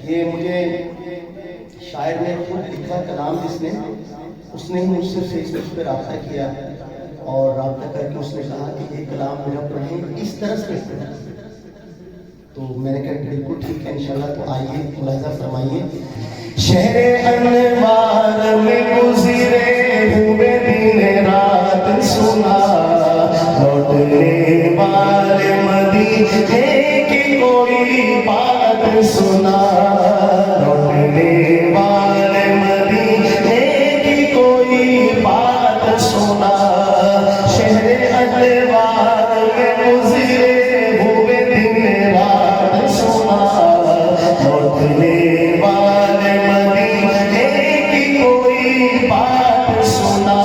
ये मुझे शायर ने खुद लिखा कलाम जिसने, उसने ही मुझसे फेसबुक पे रब्ता किया और रब्ता करके उसने कहा कि ये कलाम मेरा पढ़ें इस तरह से पढ़ें। तो मैंने कहा बिल्कुल ठीक है इंशाल्लाह। तो आइए मुलाहिजा फरमाइए। शहरे अनवार में गुज़रे हुए दिन रात सुना, लौटने वाले मदीने की कोई बात सुना, लौटने वाले मदीने की कोई बात सुना। शहरे अनवार में गुज़रे हुए दिन रात सुना, लौटने वाले मदीने की कोई बात सुना,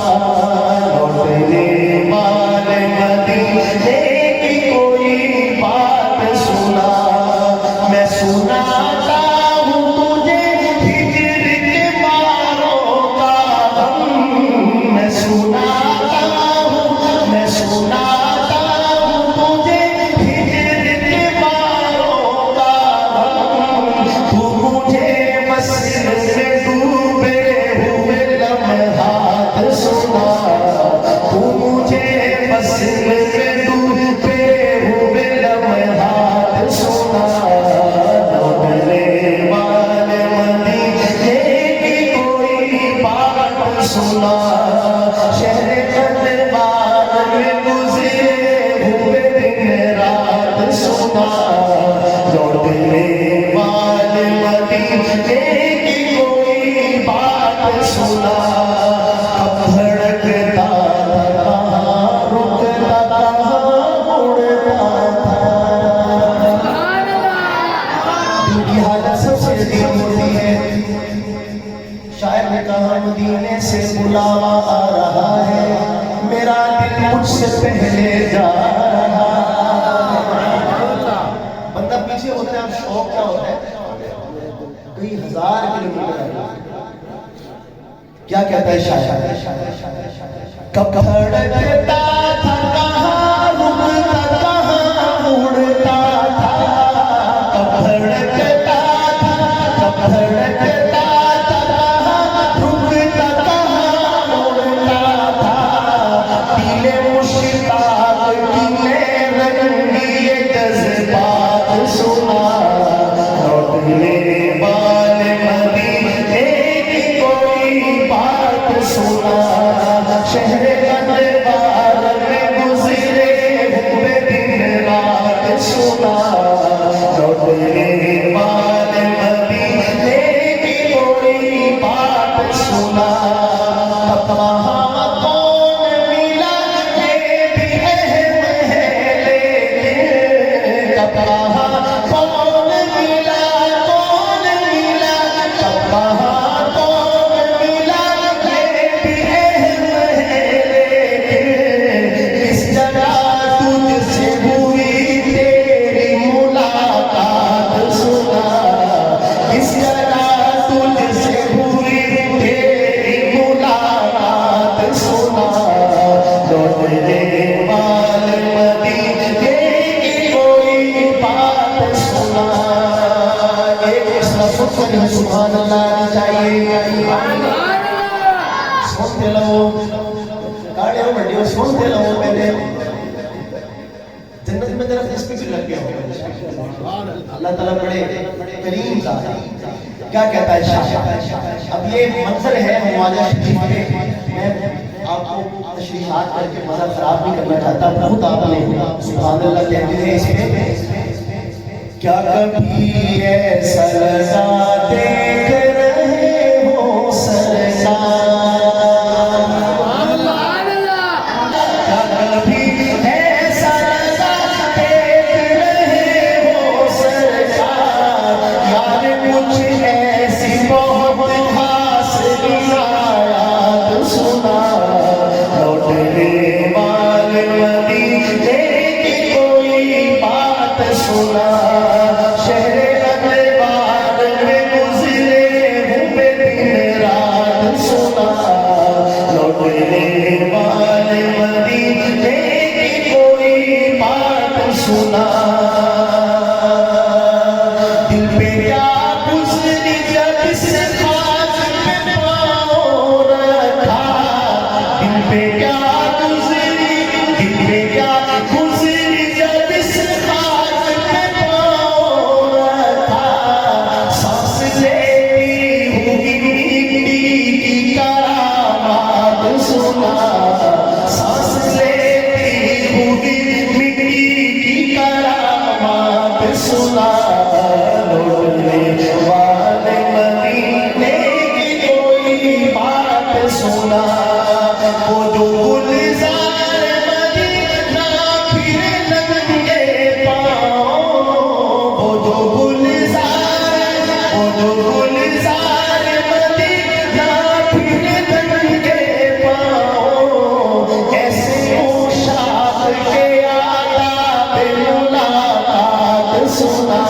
लौटने वाले मदीने की कोई बात सुना। मैं सुनाता हूँ तुझे हिज्र के बारों का गम, मैं सुनाता हूँ, मैं सुनाता हूँ तुझे हिज्र के बारों का गम। तू मुझे मस्जिद में डूबे हुए लम्हात सुना, तू मुझे मस्जिद में डूबे हुए लम्हात सुना, लौटने वाले मदीने की कोई बात सुना। शहरे अनवार में गुज़रे हुए दिन रात सुना, लौटने वाले मदीने की कोई बात सुना। अब धड़कता था कहाँ, रुकता कहाँ, उड़ता था। दिल की हालत सबसे अजीब होती है। शायर ने कहा मदीने से बुलावा आ रहा है, मेरा दिल मुझसे पहले जा रहा है। बंदा पीछे होता है, अब शौक क्या होता है, कई हजार किलोमीटर। क्या कहता है शायर, कब धड़कता था कहाँ, रुकता कहाँ, उड़ता था। कब धड़कता था, कब धड़कता था कहाँ, रुकता कहाँ, उड़ता था। पीले मुश्ताक की रंगी ये जज्बात सुना, लौटने वाले मदीने की कोई बात सुना। शहरे अनवार में गुज़रे हुए दिन रात सुना, लौटने वाले मदीने की कोई बात सुना। अब वहाँ कौन मिला ये भी अहम है, लेकिन अब वहाँ कौन मिला, कौन मिला, अब वहाँ कौन मिला ये भी अहम है, लेकिन इस जगह तुझसे हुई तेरी मुलाकात सुना, इस जगह तुझसे हुई तेरी मुलाकात सुना, लौटने वाले मदीने की कोई बात सुना। एक सुभान अल्लाह चाहिए। सुनते रहो, गाड़े हो बड़ी हो, सुनते रहो। पहले जन्नत में जरा इस पे भी लग गया होगा। अल्लाह ताला बड़े करीम ज़ात है। क्या कहता है शायर, अब ये मंजर है हमारे शरीफ में, मैं आपको तशरीहात करके मजा खराब नहीं करना चाहता। बहुत आपने सुभान अल्लाह कहते हैं इसमें। क्या कभी ऐसा लगा देख रहे हो सरकार, क्या कभी ऐसा लगा देख रहे हो सरकार, यार कुछ ऐसी बहुत खास याद सुना, लौटने वाले मदीने की कोई बात सुना। शहरे वो गुलजार मदीना फिर नंगे पाँव ऐसे पोशाक के आदाब मुलाकात सुना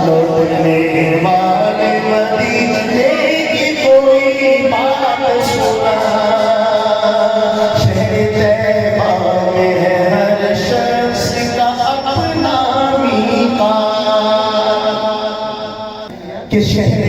लौटने वाले मदीने की कोई बात सुना शहर तैयबा में है हर शख्स का अपना मीकात कि शहर